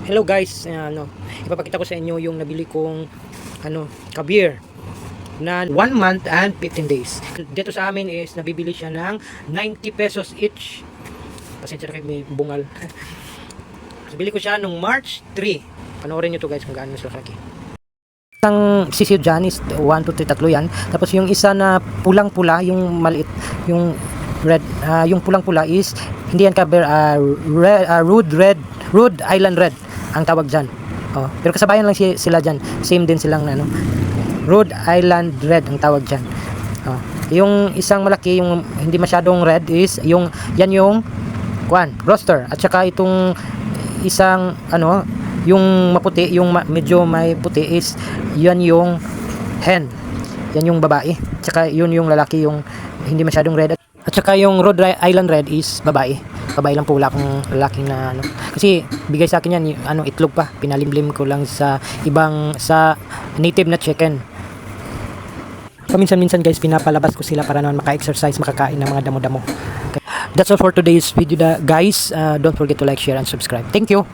Hello guys, ipapakita ko sa inyo yung nabili kong Kaber na 1 month and 15 days. Dito sa amin is nabibili siya ng 90 pesos each. Pasensya na kayo, may bungal. So, bili ko siya nung March 3. Panoorin nyo to guys kung gaano sila kalaki. Isang sisiyo dyan is 1, 2, 3, tatlo yan. Tapos yung isa na pulang-pula, yung maliit, yung red, yung pulang-pula is hindi yan Kaber, Rhode Island Red ang tawag dyan. Pero kasabayan lang sila dyan. Same din silang Rhode Island Red ang tawag dyan. Yung isang malaki, yung hindi masyadong red is yan yung roaster. At saka itong isang yung maputi, yung medyo may puti is yan yung hen. Yan yung babae. At saka yun yung lalaki, yung hindi masyadong red. At saka yung Rhode Island Red is babae. Babae lang pula kung lalaking na Kasi bigay sa akin yan itlog pa. Pinalimlim ko lang sa native na chicken. Paminsan-minsan guys, pinapalabas ko sila para naman maka-exercise, makakain ng mga damo-damo. Okay. That's all for today's video guys. Don't forget to like, share, and subscribe. Thank you.